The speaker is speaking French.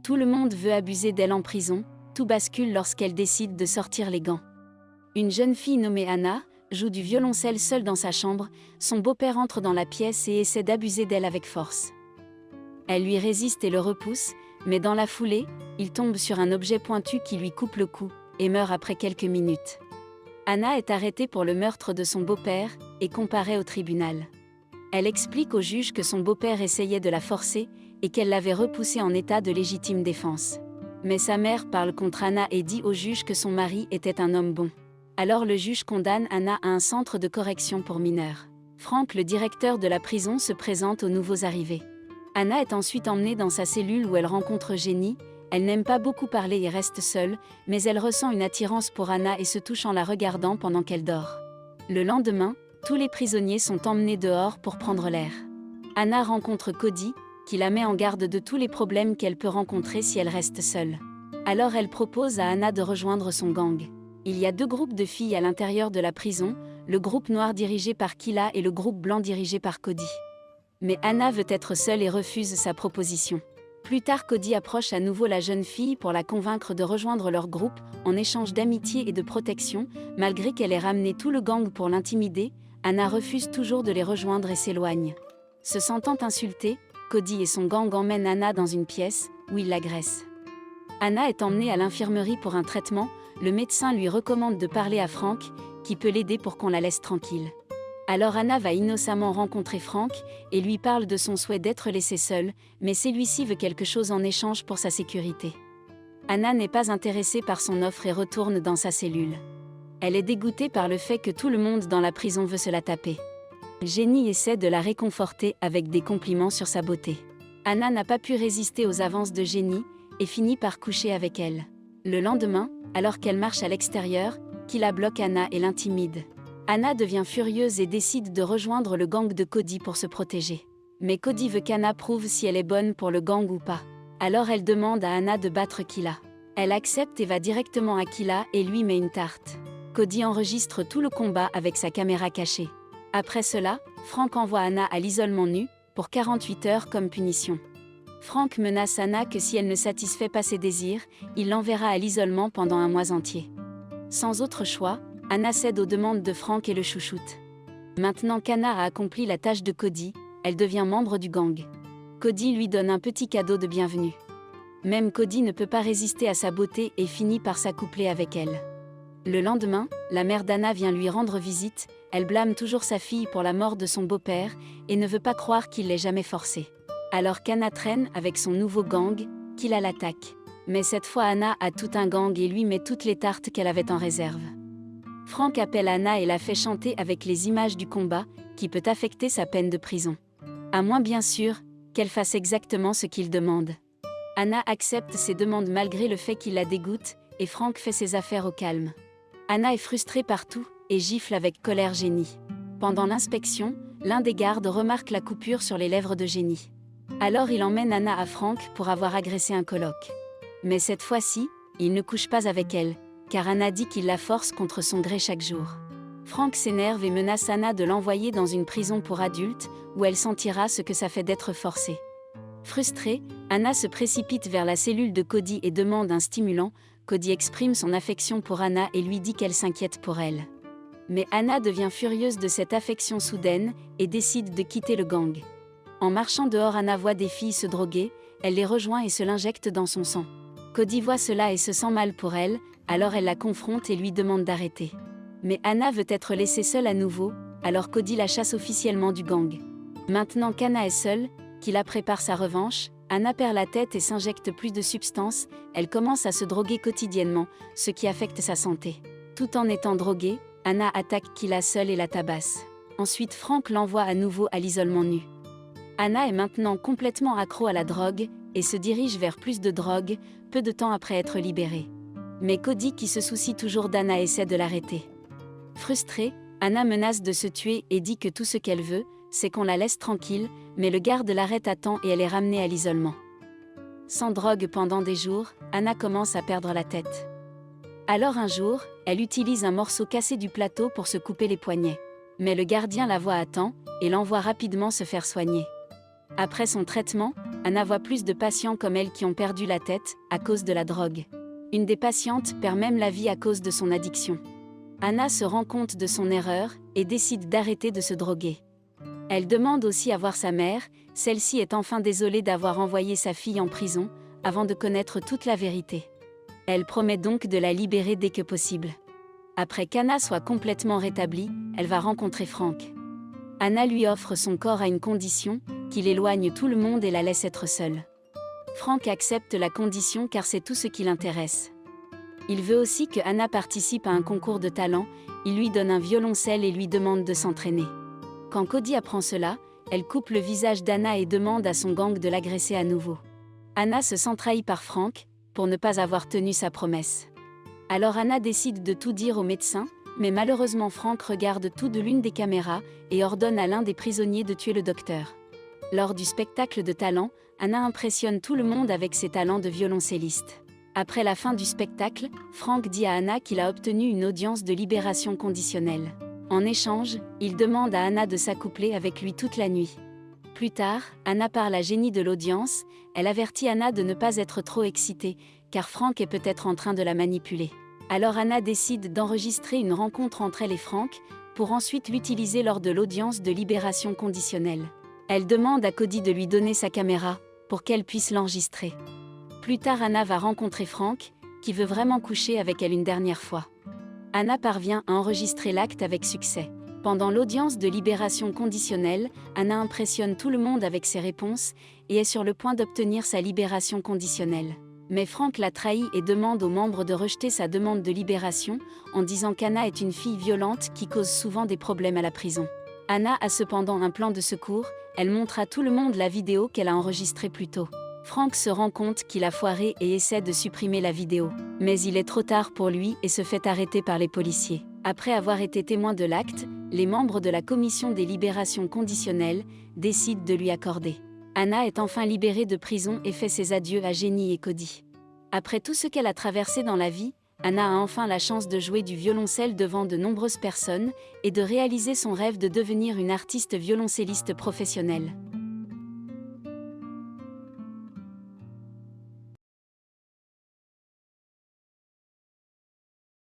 Tout le monde veut abuser d'elle en prison, tout bascule lorsqu'elle décide de sortir les gants. Une jeune fille nommée Anna joue du violoncelle seule dans sa chambre, son beau-père entre dans la pièce et essaie d'abuser d'elle avec force. Elle lui résiste et le repousse, mais dans la foulée, il tombe sur un objet pointu qui lui coupe le cou, et meurt après quelques minutes. Anna est arrêtée pour le meurtre de son beau-père, et comparée au tribunal. Elle explique au juge que son beau-père essayait de la forcer, et qu'elle l'avait repoussé en état de légitime défense. Mais sa mère parle contre Anna et dit au juge que son mari était un homme bon. Alors le juge condamne Anna à un centre de correction pour mineurs. Frank, le directeur de la prison, se présente aux nouveaux arrivés. Anna est ensuite emmenée dans sa cellule où elle rencontre Jenny. Elle n'aime pas beaucoup parler et reste seule, mais elle ressent une attirance pour Anna et se touche en la regardant pendant qu'elle dort. Le lendemain, tous les prisonniers sont emmenés dehors pour prendre l'air. Anna rencontre Cody, qui la met en garde de tous les problèmes qu'elle peut rencontrer si elle reste seule. Alors elle propose à Anna de rejoindre son gang. Il y a deux groupes de filles à l'intérieur de la prison, le groupe noir dirigé par Kila et le groupe blanc dirigé par Cody. Mais Anna veut être seule et refuse sa proposition. Plus tard, Cody approche à nouveau la jeune fille pour la convaincre de rejoindre leur groupe, en échange d'amitié et de protection. Malgré qu'elle ait ramené tout le gang pour l'intimider, Anna refuse toujours de les rejoindre et s'éloigne. Se sentant insultée, Cody et son gang emmènent Anna dans une pièce, où ils l'agressent. Anna est emmenée à l'infirmerie pour un traitement, le médecin lui recommande de parler à Frank, qui peut l'aider pour qu'on la laisse tranquille. Alors Anna va innocemment rencontrer Frank, et lui parle de son souhait d'être laissée seule, mais celui-ci veut quelque chose en échange pour sa sécurité. Anna n'est pas intéressée par son offre et retourne dans sa cellule. Elle est dégoûtée par le fait que tout le monde dans la prison veut se la taper. Jenny essaie de la réconforter avec des compliments sur sa beauté. Anna n'a pas pu résister aux avances de Jenny, et finit par coucher avec elle. Le lendemain, alors qu'elle marche à l'extérieur, Kila bloque Anna et l'intimide. Anna devient furieuse et décide de rejoindre le gang de Cody pour se protéger. Mais Cody veut qu'Anna prouve si elle est bonne pour le gang ou pas. Alors elle demande à Anna de battre Kila. Elle accepte et va directement à Kila et lui met une tarte. Cody enregistre tout le combat avec sa caméra cachée. Après cela, Frank envoie Anna à l'isolement nu, pour 48 heures comme punition. Frank menace Anna que si elle ne satisfait pas ses désirs, il l'enverra à l'isolement pendant un mois entier. Sans autre choix, Anna cède aux demandes de Frank et le chouchoute. Maintenant qu'Anna a accompli la tâche de Cody, elle devient membre du gang. Cody lui donne un petit cadeau de bienvenue. Même Cody ne peut pas résister à sa beauté et finit par s'accoupler avec elle. Le lendemain, la mère d'Anna vient lui rendre visite, elle blâme toujours sa fille pour la mort de son beau-père et ne veut pas croire qu'il l'ait jamais forcée. Alors qu'Anna traîne avec son nouveau gang, Kila l'attaque. Mais cette fois Anna a tout un gang et lui met toutes les tartes qu'elle avait en réserve. Frank appelle Anna et la fait chanter avec les images du combat, qui peut affecter sa peine de prison. À moins bien sûr, qu'elle fasse exactement ce qu'il demande. Anna accepte ses demandes malgré le fait qu'il la dégoûte, et Frank fait ses affaires au calme. Anna est frustrée partout, et gifle avec colère Jenny. Pendant l'inspection, l'un des gardes remarque la coupure sur les lèvres de Jenny. Alors il emmène Anna à Frank pour avoir agressé un coloc. Mais cette fois-ci, il ne couche pas avec elle, car Anna dit qu'il la force contre son gré chaque jour. Frank s'énerve et menace Anna de l'envoyer dans une prison pour adultes, où elle sentira ce que ça fait d'être forcée. Frustrée, Anna se précipite vers la cellule de Cody et demande un stimulant. Cody exprime son affection pour Anna et lui dit qu'elle s'inquiète pour elle. Mais Anna devient furieuse de cette affection soudaine, et décide de quitter le gang. En marchant dehors, Anna voit des filles se droguer, elle les rejoint et se l'injecte dans son sang. Cody voit cela et se sent mal pour elle, alors elle la confronte et lui demande d'arrêter. Mais Anna veut être laissée seule à nouveau, alors Cody la chasse officiellement du gang. Maintenant qu'Anna est seule, Kila prépare sa revanche, Anna perd la tête et s'injecte plus de substances, elle commence à se droguer quotidiennement, ce qui affecte sa santé. Tout en étant droguée, Anna attaque Kila seule et la tabasse. Ensuite Frank l'envoie à nouveau à l'isolement nu. Anna est maintenant complètement accro à la drogue, et se dirige vers plus de drogue, peu de temps après être libérée. Mais Cody, qui se soucie toujours d'Anna, essaie de l'arrêter. Frustrée, Anna menace de se tuer et dit que tout ce qu'elle veut, c'est qu'on la laisse tranquille, mais le garde l'arrête à temps et elle est ramenée à l'isolement. Sans drogue pendant des jours, Anna commence à perdre la tête. Alors un jour, elle utilise un morceau cassé du plateau pour se couper les poignets. Mais le gardien la voit à temps, et l'envoie rapidement se faire soigner. Après son traitement, Anna voit plus de patients comme elle qui ont perdu la tête à cause de la drogue. Une des patientes perd même la vie à cause de son addiction. Anna se rend compte de son erreur et décide d'arrêter de se droguer. Elle demande aussi à voir sa mère, celle-ci est enfin désolée d'avoir envoyé sa fille en prison, avant de connaître toute la vérité. Elle promet donc de la libérer dès que possible. Après qu'Anna soit complètement rétablie, elle va rencontrer Frank. Anna lui offre son corps à une condition, qu'il éloigne tout le monde et la laisse être seule. Frank accepte la condition car c'est tout ce qui l'intéresse. Il veut aussi que Anna participe à un concours de talent, il lui donne un violoncelle et lui demande de s'entraîner. Quand Cody apprend cela, elle coupe le visage d'Anna et demande à son gang de l'agresser à nouveau. Anna se sent trahie par Frank, pour ne pas avoir tenu sa promesse. Alors Anna décide de tout dire au médecin, mais malheureusement Frank regarde tout de l'une des caméras et ordonne à l'un des prisonniers de tuer le docteur. Lors du spectacle de talent, Anna impressionne tout le monde avec ses talents de violoncelliste. Après la fin du spectacle, Frank dit à Anna qu'il a obtenu une audience de libération conditionnelle. En échange, il demande à Anna de s'accoupler avec lui toute la nuit. Plus tard, Anna parle à Jenny de l'audience, elle avertit Anna de ne pas être trop excitée, car Frank est peut-être en train de la manipuler. Alors Anna décide d'enregistrer une rencontre entre elle et Frank, pour ensuite l'utiliser lors de l'audience de libération conditionnelle. Elle demande à Cody de lui donner sa caméra, pour qu'elle puisse l'enregistrer. Plus tard Anna va rencontrer Frank, qui veut vraiment coucher avec elle une dernière fois. Anna parvient à enregistrer l'acte avec succès. Pendant l'audience de libération conditionnelle, Anna impressionne tout le monde avec ses réponses, et est sur le point d'obtenir sa libération conditionnelle. Mais Frank la trahit et demande aux membres de rejeter sa demande de libération, en disant qu'Anna est une fille violente qui cause souvent des problèmes à la prison. Anna a cependant un plan de secours, elle montre à tout le monde la vidéo qu'elle a enregistrée plus tôt. Frank se rend compte qu'il a foiré et essaie de supprimer la vidéo. Mais il est trop tard pour lui et se fait arrêter par les policiers. Après avoir été témoin de l'acte, les membres de la commission des libérations conditionnelles décident de lui accorder. Anna est enfin libérée de prison et fait ses adieux à Jenny et Cody. Après tout ce qu'elle a traversé dans la vie, Anna a enfin la chance de jouer du violoncelle devant de nombreuses personnes et de réaliser son rêve de devenir une artiste violoncelliste professionnelle.